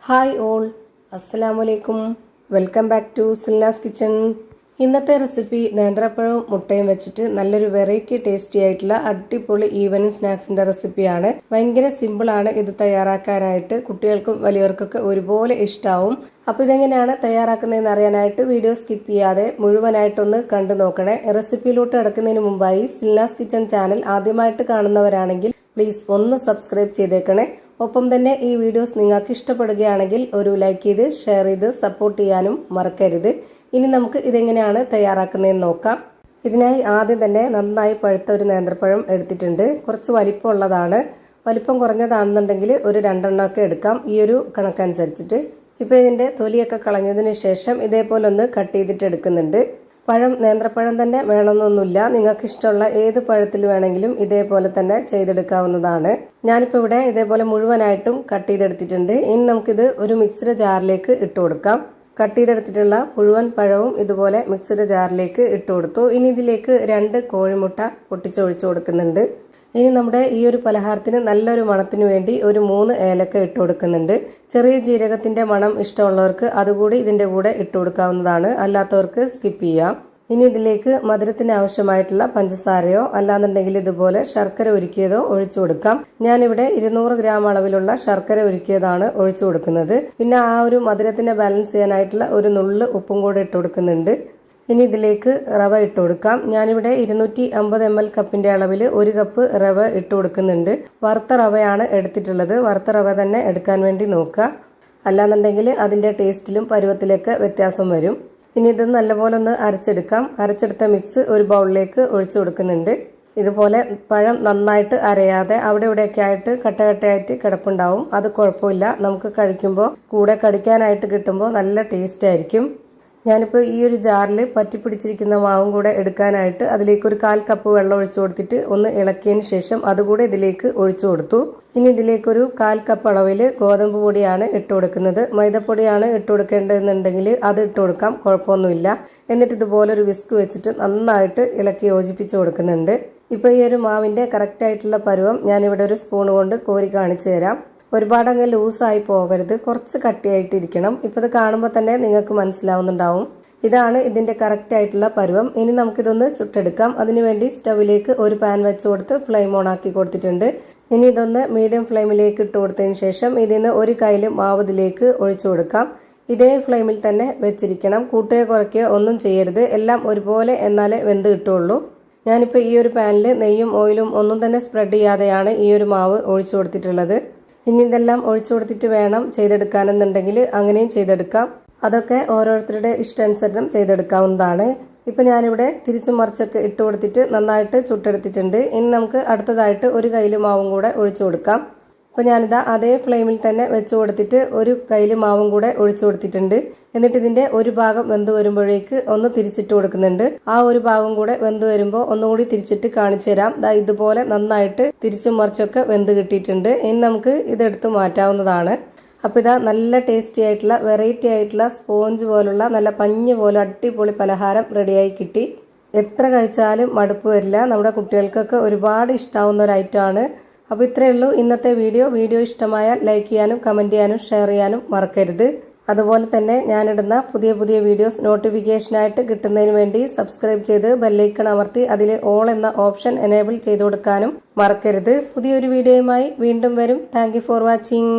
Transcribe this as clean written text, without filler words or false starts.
Hi all, അസ്സലാമലൈക്കും. Welcome back to Silna's kitchen. ഇന്നത്തെ recipe നേന്ത്രപ്പഴവും മുട്ടയും വെച്ചിട്ട് നല്ലൊരു വെറൈറ്റി ടേസ്റ്റി ആയിട്ടുള്ള അടിപൊളി ഈവനിങ് സ്നാക്സിന്റെ റെസിപ്പിയാണ്. ഭയങ്കര സിമ്പിൾ ആണ് ഇത് തയ്യാറാക്കാനായിട്ട്. കുട്ടികൾക്കും വലിയവർക്കൊക്കെ ഒരുപോലെ ഇഷ്ടാവും. അപ്പൊ ഇതെങ്ങനെയാണ് തയ്യാറാക്കുന്നതെന്ന് അറിയാനായിട്ട് വീഡിയോ സ്കിപ്പ് ചെയ്യാതെ മുഴുവനായിട്ടൊന്ന് കണ്ടു നോക്കണേ. റെസിപ്പിയിലോട്ട് കിടക്കുന്നതിന് മുമ്പായി സിൽനാസ് കിച്ചൺ ചാനൽ ആദ്യമായിട്ട് കാണുന്നവരാണെങ്കിൽ പ്ലീസ് ഒന്ന് സബ്സ്ക്രൈബ് ചെയ്തേക്കണേ. ഒപ്പം തന്നെ ഈ വീഡിയോസ് നിങ്ങൾക്ക് ഇഷ്ടപ്പെടുകയാണെങ്കിൽ ഒരു ലൈക്ക് ചെയ്ത് ഷെയർ ചെയ്ത് സപ്പോർട്ട് ചെയ്യാനും മറക്കരുത്. ഇനി നമുക്ക് ഇതെങ്ങനെയാണ് തയ്യാറാക്കുന്നതെന്ന് നോക്കാം. ഇതിനായി ആദ്യം തന്നെ നന്നായി പഴുത്ത ഒരു നേന്ത്രപ്പഴം എടുത്തിട്ടുണ്ട്. കുറച്ച് വലിപ്പമുള്ളതാണ്. വലിപ്പം കുറഞ്ഞതാണെന്നുണ്ടെങ്കിൽ ഒരു 2 എണ്ണമൊക്കെ എടുക്കാം, ഈ ഒരു കണക്കനുസരിച്ചിട്ട്. ഇപ്പോൾ ഇതിന്റെ തൊലിയൊക്കെ കളഞ്ഞതിന് ശേഷം ഇതേപോലെ ഒന്ന് കട്ട് ചെയ്തിട്ട് എടുക്കുന്നുണ്ട്. പഴം നേന്ത്രപ്പഴം തന്നെ വേണമെന്നൊന്നുമില്ല, നിങ്ങൾക്ക് ഇഷ്ടമുള്ള ഏത് പഴത്തിൽ വേണമെങ്കിലും ഇതേപോലെ തന്നെ ചെയ്തെടുക്കാവുന്നതാണ്. ഞാനിപ്പോൾ ഇവിടെ ഇതേപോലെ മുഴുവനായിട്ടും കട്ട് ചെയ്തെടുത്തിട്ടുണ്ട്. ഇനി നമുക്കിത് ഒരു മിക്സിയുടെ ജാറിലേക്ക് ഇട്ട് കൊടുക്കാം. കട്ട് ചെയ്തെടുത്തിട്ടുള്ള മുഴുവൻ പഴവും ഇതുപോലെ മിക്സിയുടെ ജാറിലേക്ക് ഇട്ട് കൊടുത്തു. ഇനി ഇതിലേക്ക് 2 കോഴിമുട്ട പൊട്ടിച്ചൊഴിച്ചു കൊടുക്കുന്നുണ്ട്. ഇനി നമ്മുടെ ഈ ഒരു പലഹാരത്തിന് നല്ലൊരു മണത്തിന് വേണ്ടി ഒരു 3 ഏലക്ക ഇട്ട് കൊടുക്കുന്നുണ്ട്. ചെറിയ ജീരകത്തിന്റെ മണം ഇഷ്ടമുള്ളവർക്ക് അതുകൂടി ഇതിന്റെ കൂടെ ഇട്ട് കൊടുക്കാവുന്നതാണ്, അല്ലാത്തവർക്ക് സ്കിപ്പ് ചെയ്യാം. ഇനി ഇതിലേക്ക് മധുരത്തിന് ആവശ്യമായിട്ടുള്ള പഞ്ചസാരയോ അല്ലാന്നുണ്ടെങ്കിൽ ഇതുപോലെ ശർക്കര ഉരുക്കിയതോ ഒഴിച്ചു കൊടുക്കാം. ഞാനിവിടെ 200 ഗ്രാം അളവിലുള്ള ശർക്കര ഉരുക്കിയതാണ് ഒഴിച്ചു കൊടുക്കുന്നത്. പിന്നെ ആ ഒരു മധുരത്തിനെ ബാലൻസ് ചെയ്യാനായിട്ടുള്ള ഒരു നുള്ള് ഉപ്പും കൂടെ ഇട്ട് കൊടുക്കുന്നുണ്ട്. ഇനി ഇതിലേക്ക് റവ ഇട്ട് കൊടുക്കാം. ഞാനിവിടെ 250 ml കപ്പിന്റെ അളവിൽ 1 കപ്പ് റവ ഇട്ട് കൊടുക്കുന്നുണ്ട്. വറുത്ത റവയാണ് എടുത്തിട്ടുള്ളത്. വറുത്ത റവ തന്നെ എടുക്കാൻ വേണ്ടി നോക്കുക, അല്ലാന്നുണ്ടെങ്കിൽ അതിന്റെ ടേസ്റ്റിലും പരുവത്തിലൊക്കെ വ്യത്യാസം വരും. ഇനി ഇത് നല്ലപോലെ ഒന്ന് അരച്ചെടുക്കാം. അരച്ചെടുത്ത മിക്സ് ഒരു ബൗളിലേക്ക് ഒഴിച്ചു കൊടുക്കുന്നുണ്ട്. ഇതുപോലെ പഴം നന്നായിട്ട് അരയാതെ അവിടെ ഇവിടെയൊക്കെ ആയിട്ട് കട്ടകട്ടയായിട്ട് കിടപ്പുണ്ടാവും. അത് കുഴപ്പമില്ല, നമുക്ക് കഴിക്കുമ്പോൾ കൂടെ കടിക്കാനായിട്ട് കിട്ടുമ്പോൾ നല്ല ടേസ്റ്റ് ആയിരിക്കും. ഞാനിപ്പോൾ ഈ ഒരു ജാറിൽ പറ്റിപ്പിടിച്ചിരിക്കുന്ന മാവും കൂടെ എടുക്കാനായിട്ട് അതിലേക്ക് ഒരു 1/4 കപ്പ് വെള്ളം ഒഴിച്ചു കൊടുത്തിട്ട് ഒന്ന് ഇളക്കിയതിന് ശേഷം അതുകൂടെ ഇതിലേക്ക് ഒഴിച്ചു കൊടുത്തു. ഇനി ഇതിലേക്കൊരു 1/4 കപ്പ് അളവിൽ ഗോതമ്പ് പൊടിയാണ് ഇട്ട് കൊടുക്കുന്നത്. മൈദപ്പൊടിയാണ് ഇട്ട് കൊടുക്കേണ്ടതെന്നുണ്ടെങ്കിൽ അത് ഇട്ട് കൊടുക്കാം, കുഴപ്പമൊന്നുമില്ല. എന്നിട്ട് ഇതുപോലെ ഒരു വിസ്ക് വെച്ചിട്ട് നന്നായിട്ട് ഇളക്കി യോജിപ്പിച്ച് കൊടുക്കുന്നുണ്ട്. ഇപ്പോൾ ഈ ഒരു മാവിന്റെ കറക്റ്റ് ആയിട്ടുള്ള പരുവം ഞാനിവിടെ ഒരു സ്പൂൺ കൊണ്ട് കോരി കാണിച്ചു തരാം. ഒരുപാട് അങ്ങ് ലൂസായി പോകരുത്, കുറച്ച് കട്ടിയായിട്ടിരിക്കണം. ഇപ്പോൾ ഇത് കാണുമ്പോൾ തന്നെ നിങ്ങൾക്ക് മനസ്സിലാവുന്നുണ്ടാവും. ഇതാണ് ഇതിന്റെ കറക്റ്റ് ആയിട്ടുള്ള പരുവം. ഇനി നമുക്കിതൊന്ന് ചുട്ടെടുക്കാം. അതിനുവേണ്ടി സ്റ്റവിലേക്ക് ഒരു പാൻ വെച്ച് കൊടുത്ത് ഫ്ലെയിം ഓൺ ആക്കി കൊടുത്തിട്ടുണ്ട്. ഇനി ഇതൊന്ന് മീഡിയം ഫ്ലെയിമിലേക്ക് ഇട്ട് കൊടുത്തതിന് ശേഷം ഇതിന് ഒരു കയ്യിൽ മാവ് ഇതിലേക്ക് ഒഴിച്ചു കൊടുക്കാം. ഇതേ ഫ്ലെയിമിൽ തന്നെ വെച്ചിരിക്കണം, കൂട്ടുകയോ കുറയ്ക്കുകയോ ഒന്നും ചെയ്യരുത്. എല്ലാം ഒരുപോലെ എന്നാലേ വെന്ത് കിട്ടുള്ളൂ. ഞാനിപ്പോൾ ഈ ഒരു പാനിൽ നെയ്യും ഓയിലും ഒന്നും തന്നെ സ്പ്രെഡ് ചെയ്യാതെയാണ് ഈ ഒരു മാവ് ഒഴിച്ചു കൊടുത്തിട്ടുള്ളത്. ഇനി ഇതെല്ലാം ഒഴിച്ചു കൊടുത്തിട്ട് വേണം ചെയ്തെടുക്കാനെന്നുണ്ടെങ്കിൽ അങ്ങനെയും ചെയ്തെടുക്കാം. അതൊക്കെ ഓരോരുത്തരുടെ ഇഷ്ടാനുസരണം ചെയ്തെടുക്കാവുന്നതാണ്. ഇപ്പൊ ഞാനിവിടെ തിരിച്ചും മറിച്ചൊക്കെ ഇട്ട് കൊടുത്തിട്ട് നന്നായിട്ട് ചുട്ടെടുത്തിട്ടുണ്ട്. ഇനി നമുക്ക് അടുത്തതായിട്ട് ഒരു കയ്യിൽ മാവും കൂടെ ഒഴിച്ചു കൊടുക്കാം. അപ്പൊ ഞാനിതാ അതേ ഫ്ലെയിമിൽ തന്നെ വെച്ച് കൊടുത്തിട്ട് ഒരു കയ്യിൽ മാവും കൂടെ ഒഴിച്ചു കൊടുത്തിട്ടുണ്ട്. എന്നിട്ട് ഇതിന്റെ ഒരു ഭാഗം വെന്ത് വരുമ്പോഴേക്ക് ഒന്ന് തിരിച്ചിട്ട് കൊടുക്കുന്നുണ്ട്. ആ ഒരു ഭാഗം കൂടെ വെന്ത് വരുമ്പോൾ ഒന്നുകൂടി തിരിച്ചിട്ട് കാണിച്ചു തരാം. ഇതുപോലെ നന്നായിട്ട് തിരിച്ചും മറിച്ചൊക്കെ വെന്ത് കിട്ടിയിട്ടുണ്ട്. ഇനി നമുക്ക് ഇതെടുത്ത് മാറ്റാവുന്നതാണ്. അപ്പൊ ഇതാ നല്ല ടേസ്റ്റി ആയിട്ടുള്ള വെറൈറ്റി ആയിട്ടുള്ള സ്പോഞ്ച് പോലുള്ള നല്ല പഞ്ഞ് പോലെ അടിപൊളി പലഹാരം റെഡിയായി കിട്ടി. എത്ര കഴിച്ചാലും മടുപ്പ് വരില്ല. നമ്മുടെ കുട്ടികൾക്കൊക്കെ ഒരുപാട് ഇഷ്ടാവുന്ന ഒരു ഐറ്റമാണ്. അപ്പോൾ ഇത്രയേ ഉള്ളൂ ഇന്നത്തെ വീഡിയോ ഇഷ്ടമായാൽ ലൈക്ക് ചെയ്യാനും കമന്റ് ചെയ്യാനും ഷെയർ ചെയ്യാനും മറക്കരുത്. അതുപോലെ തന്നെ ഞാനിടുന്ന പുതിയ വീഡിയോസ് നോട്ടിഫിക്കേഷനായിട്ട് കിട്ടുന്നതിന് വേണ്ടി സബ്സ്ക്രൈബ് ചെയ്ത് ബെല്ലൈക്കൺ അമർത്തി അതിൽ ഓൾ എന്ന ഓപ്ഷൻ എനേബിൾ ചെയ്ത് കൊടുക്കാനും മറക്കരുത്. പുതിയൊരു വീഡിയോയുമായി വീണ്ടും വരും. Thank you for watching.